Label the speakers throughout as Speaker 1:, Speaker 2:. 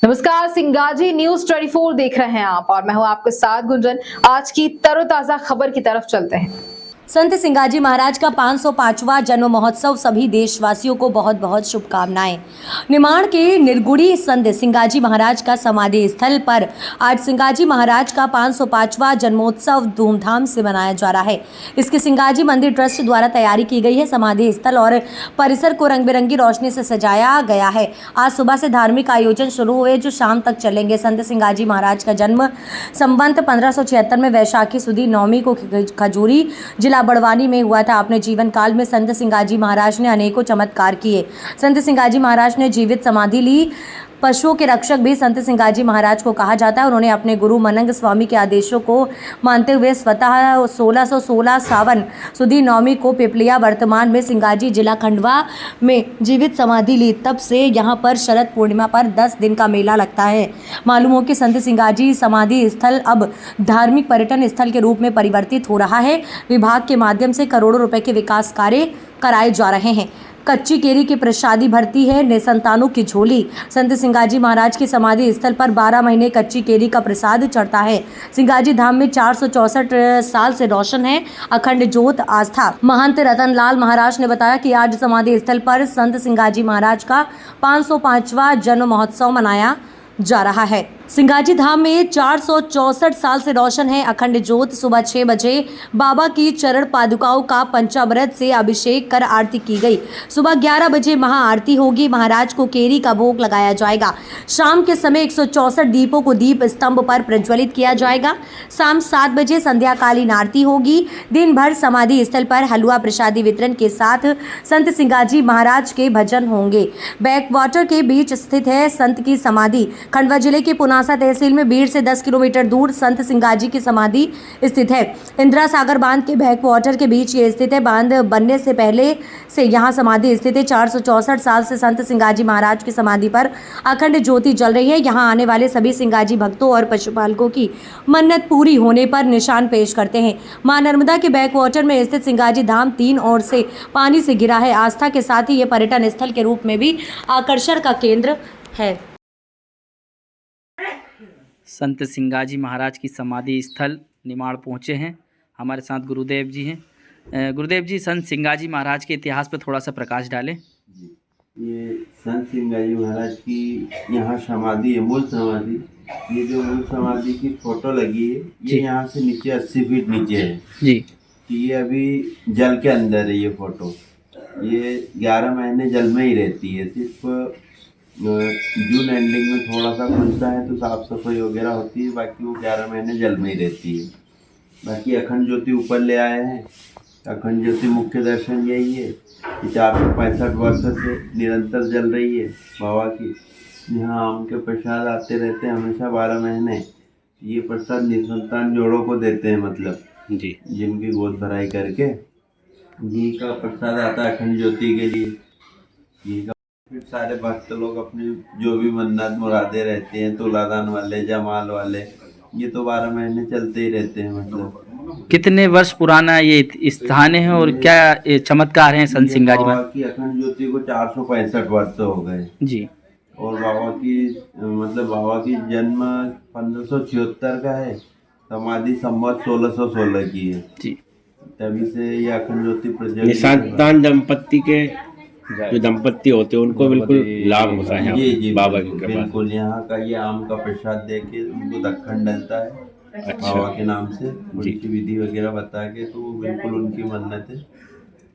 Speaker 1: नमस्कार, सिंगाजी न्यूज 24 देख रहे हैं आप और मैं हूं आपके साथ गुंजन। आज की तरोताजा खबर की तरफ चलते हैं।
Speaker 2: संत सिंगाजी महाराज का 505वां जन्म महोत्सव, सभी देशवासियों को बहुत बहुत शुभकामनाएं। निमाड़ के निर्गुड़ी संत सिंगाजी महाराज का समाधि स्थल पर आज सिंगाजी महाराज का 505वां जन्मोत्सव धूमधाम से मनाया जा रहा है। इसके सिंगाजी मंदिर ट्रस्ट द्वारा तैयारी की गई है। समाधि स्थल और परिसर को रंग बिरंगी रोशनी से सजाया गया है। आज सुबह से धार्मिक आयोजन शुरू हुए जो शाम तक चलेंगे। संत सिंगाजी महाराज का जन्म संवत 1576 में वैशाखी सुदी नवमी को खजूरी जिला बड़वानी में हुआ था। अपने जीवन काल में संत सिंगाजी महाराज ने अनेकों चमत्कार किए। संत सिंगाजी महाराज ने जीवित समाधि ली। पशुओं के रक्षक भी संत सिंगाजी महाराज को कहा जाता है। उन्होंने अपने गुरु मनंग स्वामी के आदेशों को मानते हुए स्वतः 1616 सावन सुदी नवमी को पिपलिया वर्तमान में सिंगाजी जिला खंडवा में जीवित समाधि ली। तब से यहाँ पर शरद पूर्णिमा पर 10 दिन का मेला लगता है। मालूम हो कि संत सिंगाजी समाधि स्थल अब धार्मिक पर्यटन स्थल के रूप में परिवर्तित हो रहा है। विभाग के माध्यम से करोड़ों रुपए के विकास कार्य कराए जा रहे हैं। कच्ची केरी की प्रसादी भरती है निसंतानों की झोली। संत सिंगाजी महाराज की समाधि स्थल पर 12 महीने कच्ची केरी का प्रसाद चढ़ता है। सिंगाजी धाम में 464 साल से रोशन है अखंड ज्योत आस्था। महंत रतनलाल महाराज ने बताया कि आज समाधि स्थल पर संत सिंगाजी महाराज का 505वां जन्म महोत्सव मनाया जा रहा है। सिंगाजी धाम में 464 साल से रोशन है अखंड ज्योत। सुबह 6 बजे बाबा की चरण पादुकाओं का पंचामृत से अभिषेक कर आरती की गई। सुबह 11 बजे महाआरती होगी। महाराज को केरी का भोग लगाया जाएगा। शाम के समय 164 दीपों को दीप स्तंभ पर प्रज्वलित किया जाएगा। शाम 7 बजे संध्याकालीन आरती होगी। दिन भर समाधि स्थल पर हलवा प्रसादी वितरण के साथ संत सिंगाजी महाराज के भजन होंगे। बैकवाटर के बीच स्थित है संत की समाधि। खंडवा जिले के पुनासा तहसील में बीड़ से 10 किलोमीटर दूर संत सिंगाजी की समाधि स्थित है। इंदिरा सागर बांध के बैक वाटर के बीच ये स्थित है। बांध बनने से पहले से यहाँ समाधि स्थित है। 464 साल से संत सिंगाजी महाराज की समाधि पर अखंड ज्योति जल रही है। यहाँ आने वाले सभी सिंगाजी भक्तों और पशुपालकों की मन्नत पूरी होने पर निशान पेश करते हैं। मां नर्मदा के बैक वाटर में स्थित सिंगाजी धाम 3 ओर से पानी से घिरा है। आस्था के साथ ही ये पर्यटन स्थल के रूप में भी आकर्षण का केंद्र है।
Speaker 3: संत सिंगाजी महाराज की समाधि स्थल निमाड़ पहुँचे हैं। हमारे साथ गुरुदेव जी हैं। गुरुदेव जी, संत सिंगाजी महाराज के इतिहास पर थोड़ा सा प्रकाश डालें।
Speaker 4: ये संत सिंगाजी महाराज की यहाँ समाधि है, मूल समाधि। ये जो मूल समाधि की फोटो लगी है, ये यहाँ से नीचे 80 फीट नीचे है
Speaker 3: जी।
Speaker 4: ये अभी जल के अंदर है। ये फोटो ये 11 महीने जल में ही रहती है। सिर्फ जून एंडिंग में थोड़ा सा खुलता है तो साफ सफाई वगैरह होती है। बाकी वो 11 महीने जल में ही रहती है। बाकी अखंड ज्योति ऊपर ले आए हैं। अखंड ज्योति मुख्य दर्शन यही है कि 465 वर्ष से निरंतर जल रही है बाबा की। यहाँ आम के प्रसाद आते रहते हैं हमेशा 12 महीने। ये प्रसाद निसंतान जोड़ों को देते हैं, मतलब
Speaker 3: जी,
Speaker 4: जिनकी गोद भराई करके घी का प्रसाद आता है अखंड ज्योति के लिए। घी का फिर सारे भक्त लोग अपनी जो भी मन्नत मुरादे रहते हैं, तुलादान वाले, जमाल वाले, ये तो 12 महीने चलते ही रहते हैं। मतलब
Speaker 3: कितने वर्ष पुराना ये स्थान है और क्या चमत्कार हैं संत सिंगाजी
Speaker 4: बाबा
Speaker 3: महाराज
Speaker 4: की अखंड ज्योति को 465 वर्ष हो गए
Speaker 3: जी।
Speaker 4: और बाबा की बाबा की जन्म 1576 का है। समाधि संवत 1616 की है
Speaker 3: जी।
Speaker 4: तभी से ये अखंड ज्योति प्रज्वलित।
Speaker 5: निसंतान दंपत्ति के जो दंपत्ति होते हैं उनको बिल्कुल लाभ होता है
Speaker 4: जी
Speaker 5: बाबा की कृपा।
Speaker 4: बिल्कुल। यहाँ का ये आम का प्रसाद दे के उनको दक्खन डलता है बाबा के नाम से। उनकी विधि वगैरह बता के तो बिल्कुल उनकी मन्नतें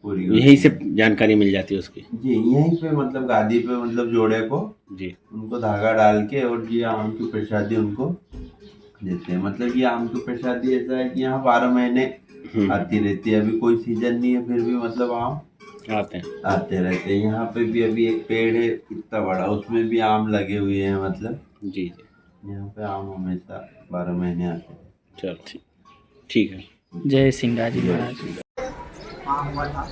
Speaker 4: पूरी होती हैं।
Speaker 5: यहीं से जानकारी मिल जाती है उसकी
Speaker 4: जी। यहीं पे मतलब गादी पे मतलब जोड़े को
Speaker 5: जी
Speaker 4: उनको धागा डाल के और ये आम की प्रसादी उनको देते हैं। मतलब ये आम की प्रसादी ऐसा है कि यहाँ 12 महीने आती रहती है। अभी कोई सीजन नहीं है फिर भी मतलब आम आते रहते हैं। यहाँ पे भी अभी एक पेड़ है इतना बड़ा, उसमें भी आम लगे हुए हैं। मतलब
Speaker 5: जी जी
Speaker 4: यहाँ पे आम हमेशा 12 महीने आते हैं।
Speaker 5: चलो ठीक है।
Speaker 3: जय सिंगाजी महाराज।
Speaker 6: हाँ हुआ था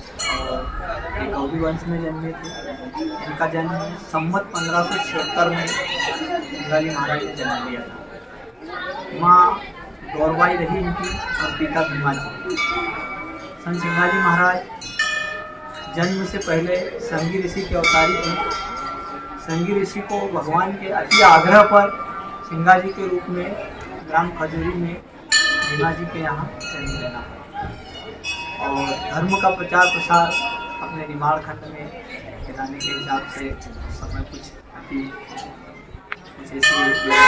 Speaker 6: और ये गौरी वंश में जन्मे थे। इनका जन्म संवत 1576 में सिंगाजी महाराज ने जन्म लिया था। माँ गौरबाई रही इनकी और पिता भीमा जी। संत सिंगाजी महाराज जन्म से पहले संगी ऋषि के अवतारी थे। संगी ऋषि को भगवान के अति आग्रह पर सिंगा जी के रूप में ग्राम खजूरी में भीमा जी के यहाँ जन्म लेना पड़ा। और धर्म का प्रचार प्रसार अपने निमाड़ खंड में कराने के हिसाब से उस समय कुछ ऐसी व्यवस्था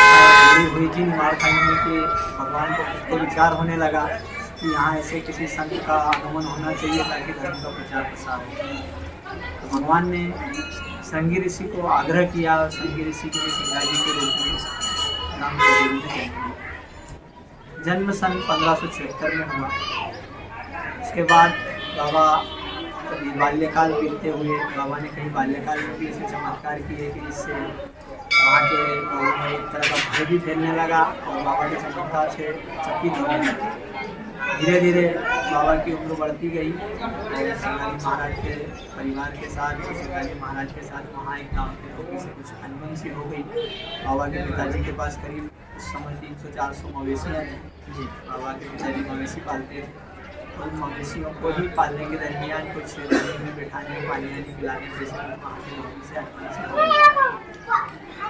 Speaker 6: हुई थी निमाड़ खंड में कि भगवान को विचार होने लगा कि यहाँ ऐसे किसी संत का आगमन होना चाहिए ताकि धर्म का प्रचार प्रसार हो। तो भगवान ने संगी ऋषि को आग्रह किया और संगी ऋषि के लिए सिंगा जी के रूप में नाम जन्म सन 1576 में हुआ। उसके बाद बाबा कभी बाल्यकाल बीतते हुए बाबा ने कहीं बाल्यकाल में भी ऐसे चमत्कार किए कि इससे वहाँ के लोगों में एक तरह का भय भी फैलने लगा और बाबा के चमत्कार से चकित होने लगे। धीरे धीरे बाबा की उम्र बढ़ती गई और सिंगाजी महाराज के परिवार के साथ सिंगाजी महाराज के साथ वहाँ एक गाँव के लोगों से कुछ अनबन सी हो गई। बाबा के पिताजी के पास करीब उस समय 300-400 मवेशियाँ थी। जी, बाबा के पिताजी मवेशी पालते थे। उन मवेशियों को ही पालने के दरमियान कुछ जमीन में बैठाने पानी वानी पिलाने जैसे वहाँ के लोगों से अनबन सी हो गई।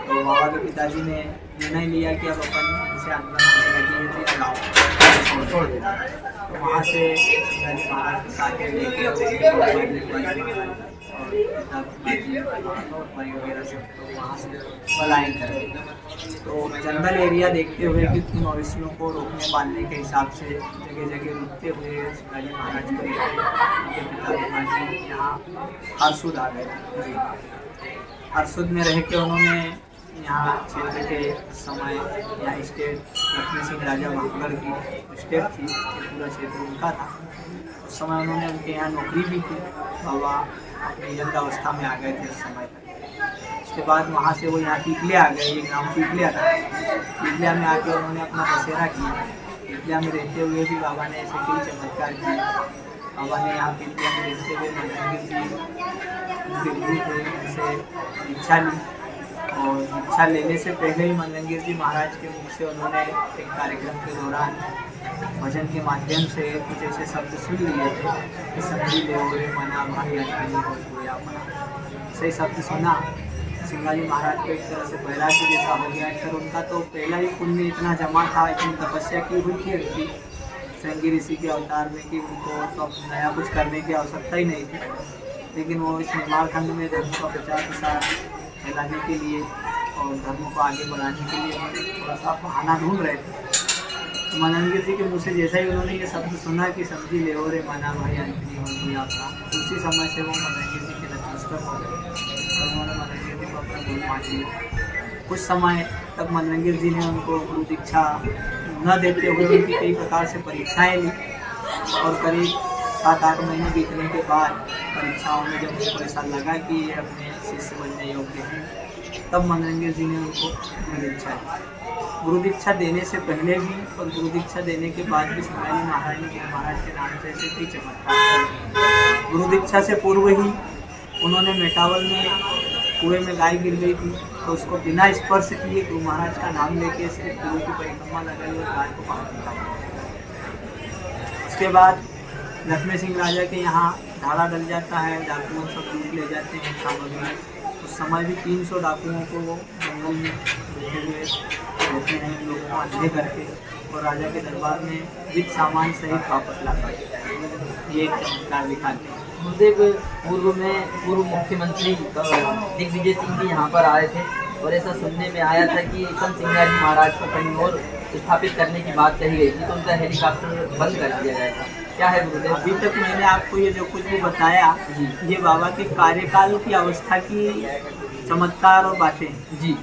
Speaker 6: तो बाबा के पिताजी ने निर्णय लिया कि अब अपन इसे अनबन होने लगी है तो गाँव छोड़ देना। तो वहाँ से सिंगाजी महाराज के साथ लेके वगैरह से तो वहाँ से पलायन कर। तो जंगल एरिया देखते हुए कि मवेशियों को रोकने पालने के हिसाब से जगह जगह रुकते हुए सिंगाजी महाराज को उनके पिता भीमा जी यहाँ हरसुद आ गए। हरसुद में रह के उन्होंने यहाँ क्षेत्र के समय यहाँ स्टेट लक्ष्मी सिंह राजा महागढ़ की स्टेट थी, पूरा क्षेत्र उनका था। उस समय उन्होंने उनके यहाँ नौकरी भी की। बाबा अपनी यंत्रावस्था में आ गए थे उस समय तक। उसके बाद वहाँ से वो यहाँ पीपलिया आ गए। ये ग्राम पीपलिया था। पीपलिया में आके उन्होंने अपना बसेरा किया। पीपलिया में रहते हुए भी बाबा ने ऐसे कई चमत्कार किए। बाबा ने यहाँ पीपलिया में रहते हुए मंदिर जी उनके गुरु थे, उनसे दीक्षा ली और दीक्षा लेने से पहले ही मल्लंगीर जी महाराज के मुख से उन्होंने एक कार्यक्रम के दौरान भजन के माध्यम से कुछ ऐसे शब्द सुन लिए थे कि समझी ले मना भाई सही शब्द सुना। सिंगाजी महाराज को एक तरह से बैराग्य जैसा हो गया। फिर उनका तो पहला ही पुण्य इतना जमा था, इतनी तपस्या की हुई थी उनकी संगी ऋषि के अवतार में कि उनको तो नया कुछ करने की आवश्यकता ही नहीं थी। लेकिन वो इस निमाड़ खंड में धर्म का प्रचार प्रसार फैलाने के लिए और धर्म को आगे बढ़ाने के लिए थोड़ा सा बहाना ढूंढ रहे थे। तो मल्लंगीर जी के मुँह से जैसा ही उन्होंने ये शब्द सुना कि समझी ले रे मना भाई अंतनी हो गई आपका, उसी समय से वो मल्लंगीर जी के नतमस्तक हो गए और उन्होंने मल्लंगीर जी को अपना गुरु मान लिया। कुछ समय तक मल्लंगीर जी ने उनको गुरु दीक्षा न देते हुए उनकी कई प्रकार से परीक्षाएँ ली और करीब 7-8 महीने बीतने के बाद परीक्षाओं में जब उनको ऐसा लगा कि ये अपने शिष्य बनने योग्य हैं, तब मल्लंगीर जी ने उनको गुरु दीक्षा दी। गुरु दीक्षा देने से पहले भी और गुरु दीक्षा देने के बाद भी सिंगाजी महाराज ने महाराज के नाम से ऐसे कई चमत्कार। गुरु दीक्षा से पूर्व ही उन्होंने मेटावल में कुएं में गाय गिर गई थी तो उसको बिना स्पर्श किए गुरु महाराज का नाम लेके सिर्फ गुरु की परिक्रमा लगाई और गाय को बाहर निकाला। उसके बाद लक्ष्मी सिंह राजा के यहाँ धाड़ा डल जाता है, डाकुओं सब लूट ले जाते हैं सामग्री। उस समय भी 300 डाकुओं को वो जंगल में बैठे हुए रहते हैं लोगों को अंधे करके और राजा के दरबार में वित्त सामान सहित वापस लाता है। ये एक चमत्कार दिखाते हैं।
Speaker 7: गुरुदेव पूर्व मुख्यमंत्री दिग्विजय सिंह भी यहाँ पर आए थे और ऐसा सुनने में आया था कि संत सिंगाजी महाराज को कहीं और स्थापित करने की बात कही गई थी तो उनका हेलीकॉप्टर बंद कर दिया गया था। क्या है गुरुदेव?
Speaker 6: अभी तक मैंने आपको ये जो कुछ भी बताया ये बाबा के कार्यकाल की अवस्था की चमत्कार और बातें जी।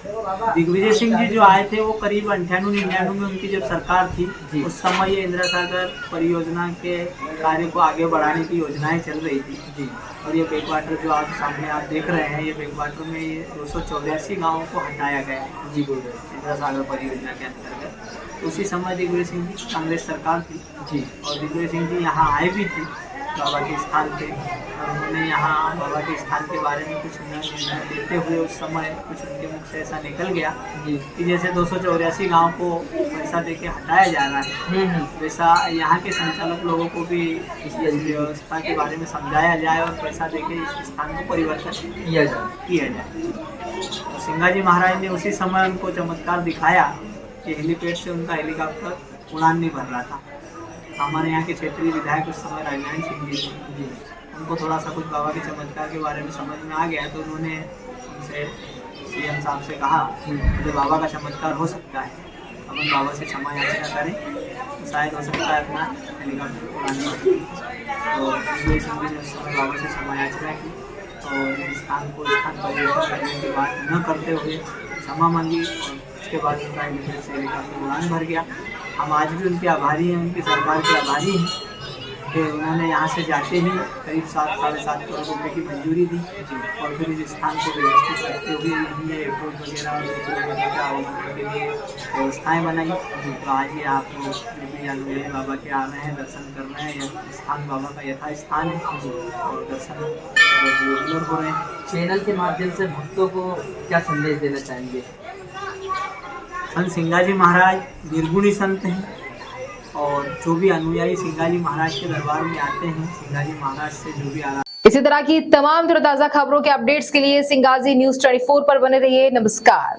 Speaker 6: दिग्विजय सिंह जी जो आए थे वो करीब 98-99 में उनकी जब सरकार थी उस समय ये इंदिरा सागर परियोजना के कार्य को आगे बढ़ाने की योजनाएं चल रही थी जी। और ये बैकवाटर जो आप सामने आप देख रहे हैं ये बैकवाटर में ये 284 गाँवों को हटाया गया है जी इंदिरा सागर परियोजना के अंतर्गत। उसी समय दिग्विजय सिंह जी कांग्रेस सरकार थी जी और दिग्विजय सिंह जी यहाँ आए भी थे बाबा के स्थान पे उन्होंने यहाँ बाबा के स्थान के बारे में कुछ निर्णय देते हुए उस समय कुछ उनके मुख से ऐसा निकल गया कि जैसे 284 गांव को पैसा देके हटाया जा रहा है, वैसा यहाँ के संचालक लोगों को भी इस व्यवस्था के बारे में समझाया जाए और पैसा देके इस स्थान को परिवर्तन किया जाए। तो सिंगाजी महाराज ने उसी समय उनको चमत्कार दिखाया कि हेलीपैड से उनका हेलीकॉप्टर उड़ान नहीं भर रहा था। हमारे यहाँ के क्षेत्रीय विधायक उस समय राजनारायण सिंह जी थे, उनको थोड़ा सा कुछ बाबा के चमत्कार के बारे में समझ में आ गया, तो उन्होंने उनसे सीएम साहब से कहा कि बाबा का चमत्कार हो सकता है, अपन बाबा से क्षमा याचना करें तो शायद हो सकता है अपना हेलीकॉप्टर उड़ान भर। तो इसलिए सिंह जी ने उस समय बाबा से क्षमा याचना की और इस स्थान को स्थान परिवर्तन करने की बात न करते हुए क्षमा मांगी और उसके बाद उनका हेलीकॉप्टर उड़ान भर गया। हम आज भी उनके आभारी हैं, उनकी सरकार के आभारी हैं कि उन्होंने यहाँ से जाते ही करीब 7-7.5 करोड़ रुपए की मंजूरी दी और फिर इस स्थान को व्यवस्थित करते हुए हमने एयरपोर्ट वगैरह के आवागमन के लिए व्यवस्थाएँ बनाई। तो आज ये आप लोग भी अनुयायी बाबा के आ रहे हैं, दर्शन कर रहे हैं। यह स्थान बाबा का यथा स्थान है और दर्शन रेगुलर हो रहे हैं।
Speaker 7: चैनल के माध्यम से भक्तों को क्या संदेश देना चाहेंगे?
Speaker 6: संत सिंगाजी महाराज निर्गुणी संत हैं और जो भी अनुयायी सिंगाजी महाराज के दरबार में आते हैं, सिंगाजी महाराज से जो भी
Speaker 1: इसी तरह की तमाम तरोताजा खबरों के अपडेट्स के लिए सिंगाजी न्यूज़ 24 पर बने रहिए। नमस्कार।